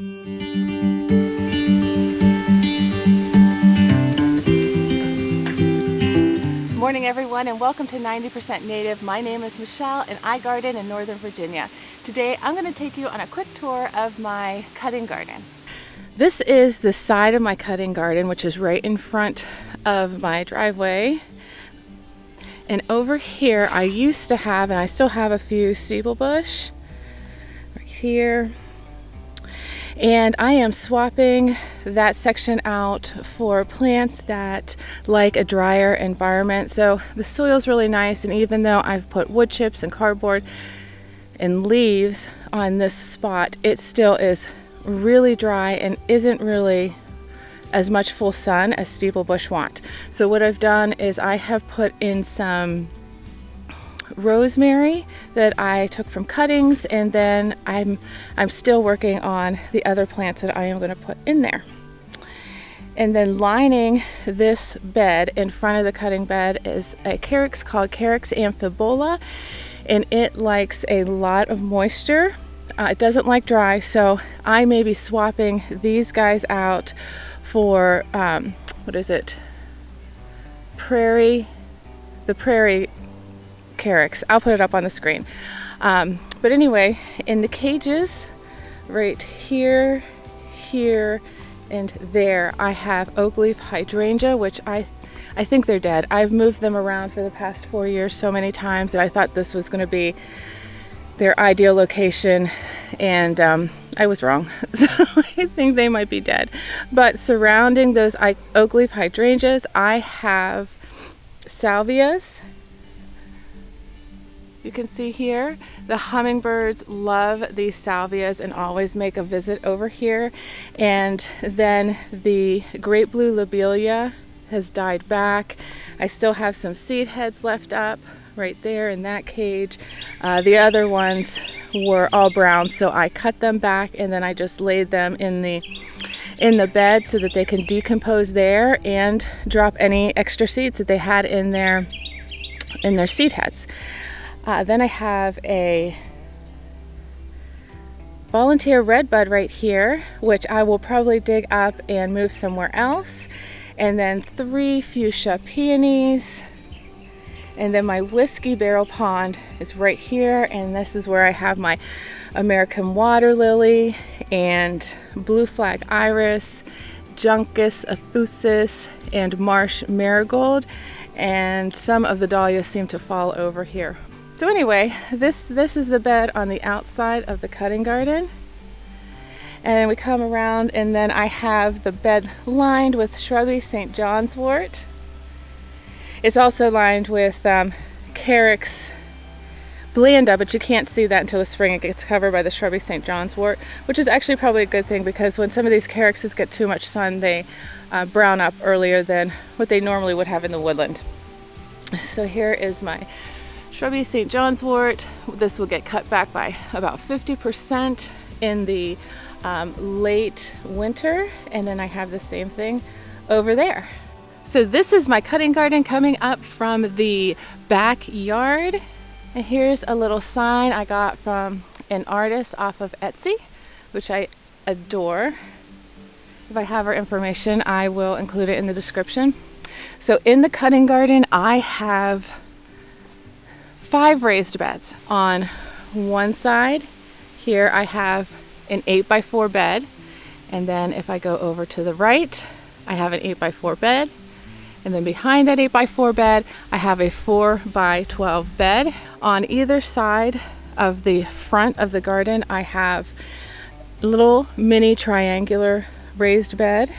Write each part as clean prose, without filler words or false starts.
Morning everyone, and welcome to 90% Native. My name is Michelle and I garden in Northern Virginia. Today I'm going to take you on a quick tour of my cutting garden. This is the side of my cutting garden, which is right in front of my driveway. And over here I used to have, and I still have, a few steeplebush right here. And I am swapping that section out for plants that like a drier environment. So the soil's really nice, and even though I've put wood chips and cardboard and leaves on this spot, it still is really dry and isn't really as much full sun as steeplebush want. So what I've done is I have put in some rosemary that I took from cuttings, and then I'm still working on the other plants that I am going to put in there. And then lining this bed in front of the cutting bed is a carex called Carex amphibola, and it likes a lot of moisture. It doesn't like dry, so I may be swapping these guys out for what is it? The prairie Carex. I'll put it up on the screen. But anyway, in the cages right here, and there, I oak leaf hydrangea, which I think they're dead. I've moved them around for the past 4 years so many times that I thought this was going to be their ideal location, and I was wrong. So I think they might be dead. But surrounding those oak leaf hydrangeas, I have salvias. You can see here, the hummingbirds love these salvias and always make a visit over here. And then the great blue lobelia has died back. I still have some seed heads left up right there in that cage. The other ones were all brown, so I cut them back and then I just laid them in the bed so that they can decompose there and drop any extra seeds that they had in their seed heads. Then I have a volunteer redbud right here, which I will probably dig up and move somewhere else. And then 3 fuchsia peonies. And then my whiskey barrel pond is right here. And this is where I have my American water lily and blue flag iris, juncus effusis, and marsh marigold. And some of the dahlias seem to fall over here. So anyway, this is the bed on the outside of the cutting garden. And we come around, and then I have the bed lined with shrubby St. John's wort. It's also lined with Carex blanda, but you can't see that until the spring. It gets covered by the shrubby St. John's wort, which is actually probably a good thing, because when some of these Carexes get too much sun, they brown up earlier than what they normally would have in the woodland. So here is my shrubby St. John's wort. This will get cut back by about 50% in the late winter, and then I have the same thing over there. So this is my cutting garden coming up from the backyard, and here's a little sign I got from an artist off of Etsy, which I adore. If I have her information, I will include it in the description. So in the cutting garden, I have 5 raised beds. On one side here I have an 8x4 bed, and then if I go over to the right, I have an 8x4 bed, and then behind that 8x4 bed I have a 4x12 bed. On either side of the front of the garden I have little mini triangular raised bed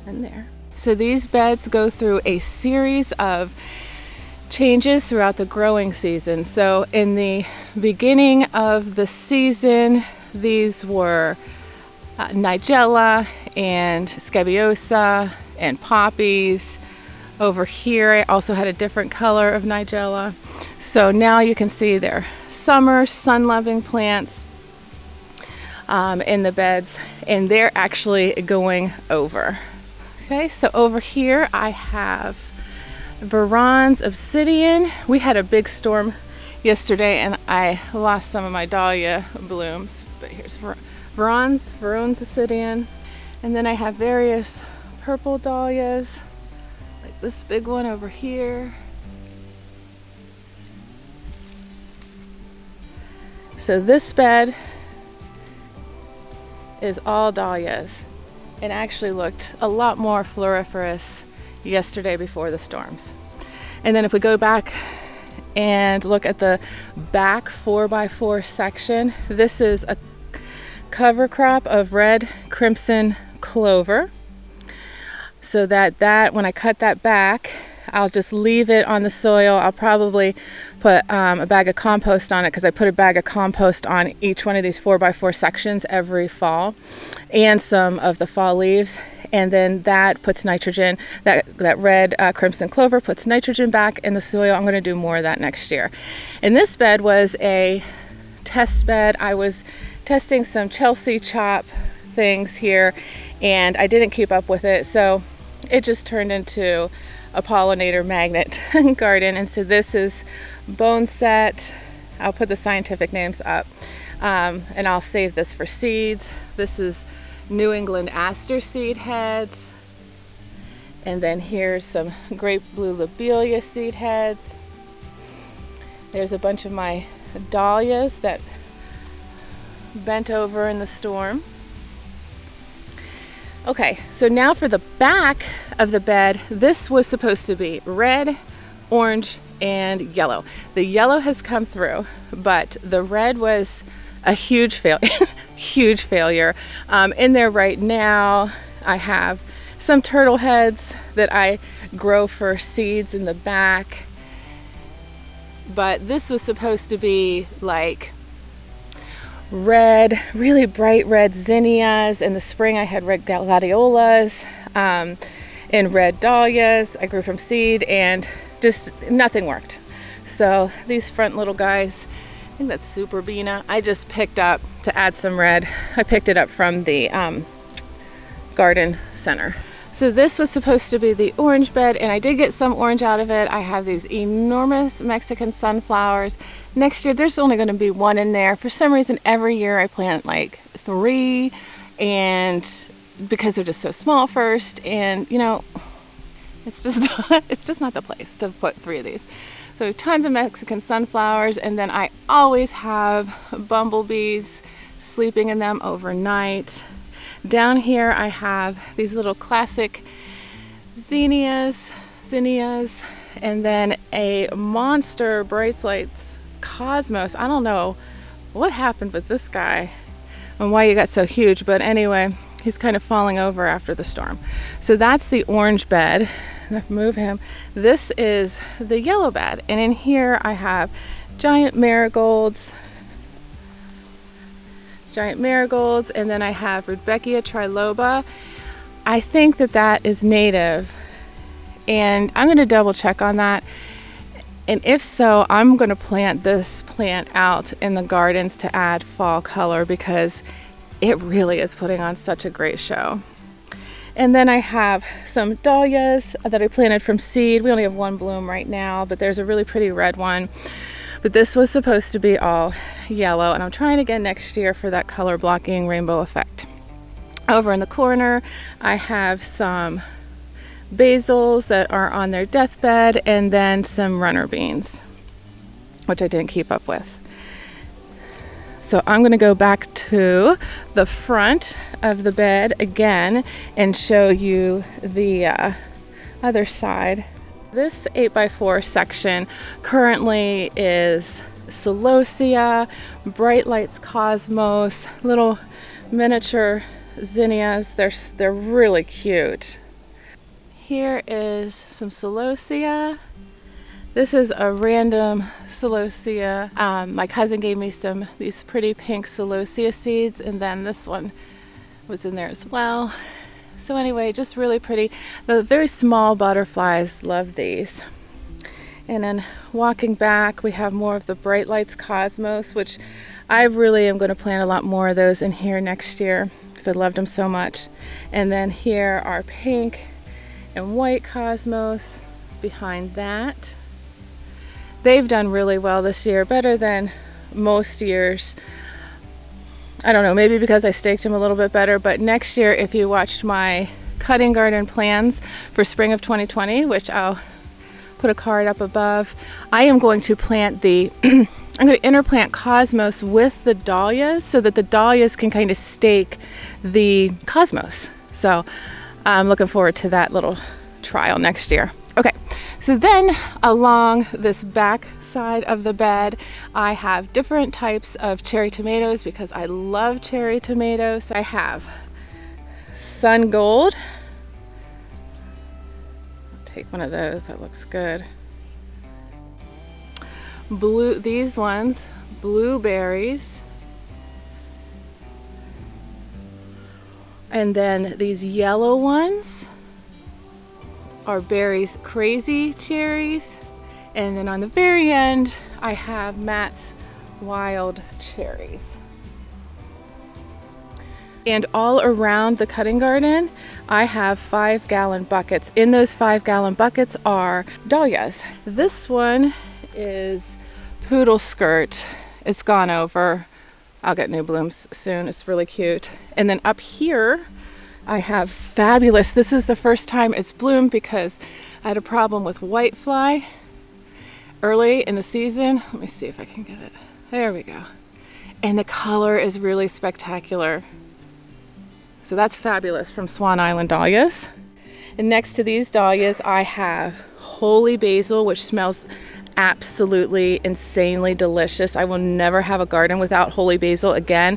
in there. So these beds go through a series of changes throughout the growing season. So in the beginning of the season, these were nigella and scabiosa and poppies. Over here I also had a different color of nigella. So now you can see they're summer sun-loving plants in the beds, and they're actually going over. Okay, so over here I have Ferns obsidian. We had a big storm yesterday and I lost some of my dahlia blooms, but here's Ferns Acidian. And then I have various purple dahlias, like this big one over here. So this bed is all dahlias. It actually looked a lot more floriferous yesterday before the storms. And then if we go back and look at the back 4x4 section, this is a cover crop of red crimson clover. So that when I cut that back, I'll just leave it on the soil. I'll probably put a bag of compost on it, because I put a bag of compost on each one of these 4x4 sections every fall, and some of the fall leaves. And then that puts nitrogen, that red crimson clover puts nitrogen back in the soil. I'm going to do more of that next year. And this bed was a test bed. I was testing some Chelsea chop things here, and I didn't keep up with it, so it just turned into a pollinator magnet garden. And so this is bone set. I'll put the scientific names up, and I'll save this for seeds. This is New England aster seed heads, and then here's some grape blue lobelia seed heads. There's a bunch of my dahlias that bent over in the storm. Okay, so now for the back of the bed, this was supposed to be red, orange, and yellow. The yellow has come through, but the red was a huge failure. Huge failure. In there right now, I have some turtle heads that I grow for seeds in the back, but this was supposed to be like red, really bright red zinnias. In the spring I had red gladiolas and red dahlias I grew from seed, and just nothing worked. So these front little guys, I think that's Super Bina, I just picked up to add some red. I picked it up from the garden center. So this was supposed to be the orange bed, and I did get some orange out of it. I have these enormous Mexican sunflowers. Next year there's only going to be one in there. For some reason every year I plant like 3, and because they're just so small first, and you know, it's just not the place to put 3 of these. So tons of Mexican sunflowers, and then I always have bumblebees sleeping in them overnight. Down here I have these little classic zinnias, and then a monster Bright Lights cosmos. I don't know what happened with this guy and why he got so huge, but anyway, he's kind of falling over after the storm. So that's the orange bed. Let's move him. This is the yellow bed, and in here I have giant marigolds, and then I have Rudbeckia triloba. I think that is native, and I'm going to double check on that, and if so, I'm going to plant this plant out in the gardens to add fall color, because it really is putting on such a great show. And then I have some dahlias that I planted from seed. We only have 1 bloom right now, but there's a really pretty red one. But this was supposed to be all yellow, and I'm trying again next year for that color blocking rainbow effect. Over in the corner, I have some basils that are on their deathbed, and then some runner beans, which I didn't keep up with. So I'm going to go back to the front of the bed again and show you the other side. This 8x4 section currently is celosia, Bright Lights cosmos, little miniature zinnias. They're really cute. Here is some celosia. This is a random celosia. My cousin gave me these pretty pink celosia seeds, and then this one was in there as well. So anyway, just really pretty. The very small butterflies love these. And then walking back, we have more of the Bright Lights cosmos, which I really am going to plant a lot more of those in here next year, because I loved them so much. And then here are pink and white cosmos behind that. They've done really well this year, better than most years. I don't know, maybe because I staked him a little bit better, but next year, if you watched my cutting garden plans for spring of 2020, which I'll put a card up above, I am going to plant the I'm going to interplant cosmos with the dahlias so that the dahlias can kind of stake the cosmos. So I'm looking forward to that little trial next year. Okay, so then along this back side of the bed, I have different types of cherry tomatoes because I love cherry tomatoes. I have sun gold. Take one of those, that looks good. Blue, these ones, blueberries. And then these yellow ones are Berry's Crazy Cherries. And then on the very end, I have Matt's Wild Cherries. And all around the cutting garden, I have 5-gallon buckets. In those 5-gallon buckets are dahlias. This one is Poodle Skirt. It's gone over. I'll get new blooms soon. It's really cute. And then up here, I have Fabulous. This is the first time it's bloomed because I had a problem with whitefly early in the season. Let me see if I can get it. There we go. And the color is really spectacular. So that's Fabulous from Swan Island Dahlias. And next to these dahlias, I have Holy Basil, which smells absolutely insanely delicious. I will never have a garden without Holy Basil again.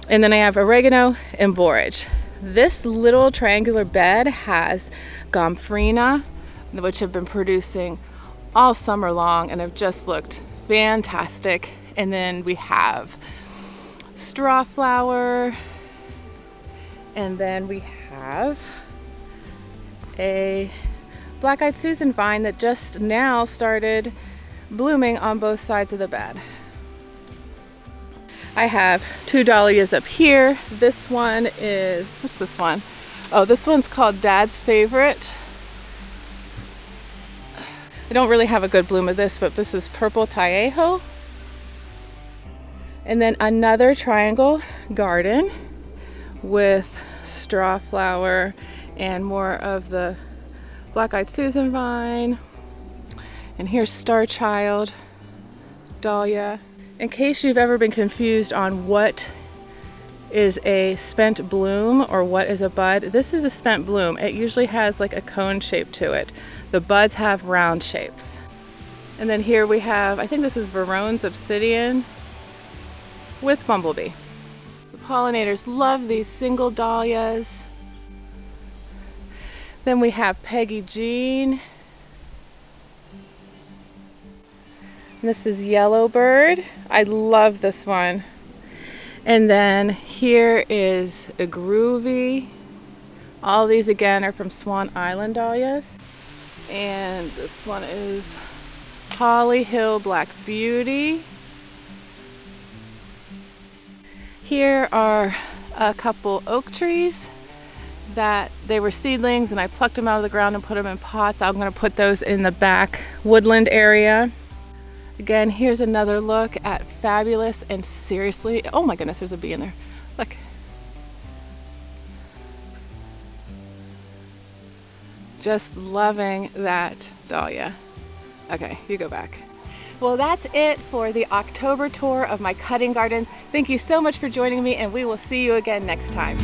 And then I have oregano and borage. This little triangular bed has gomphrena, which have been producing all summer long and have just looked fantastic. And then we have straw flower, and then we have a black-eyed Susan vine that just now started blooming on both sides of the bed. I have 2 dahlias up here. This one is, what's this one? Oh, this one's called Dad's Favorite. I don't really have a good bloom of this, but this is Purple Taejo. And then another triangle garden with straw flower and more of the black-eyed Susan vine. And here's Star Child dahlia. In case you've ever been confused on what is a spent bloom or what is a bud, this is a spent bloom. It usually has like a cone shape to it. The buds have round shapes. And then here we have, I think this is Verone's Obsidian with Bumblebee. The pollinators love these single dahlias. Then we have Peggy Jean. This is Yellowbird. I love this one. And then here is a Groovy. All these again are from Swan Island Dahlias. And this one is Holly Hill Black Beauty. Here are a couple oak trees that they were seedlings and I plucked them out of the ground and put them in pots. I'm going to put those in the back woodland area. Again, here's another look at Fabulous, and seriously, oh my goodness, there's a bee in there. Look. Just loving that dahlia. Okay, you go back. Well, that's it for the October tour of my cutting garden. Thank you so much for joining me, and we will see you again next time.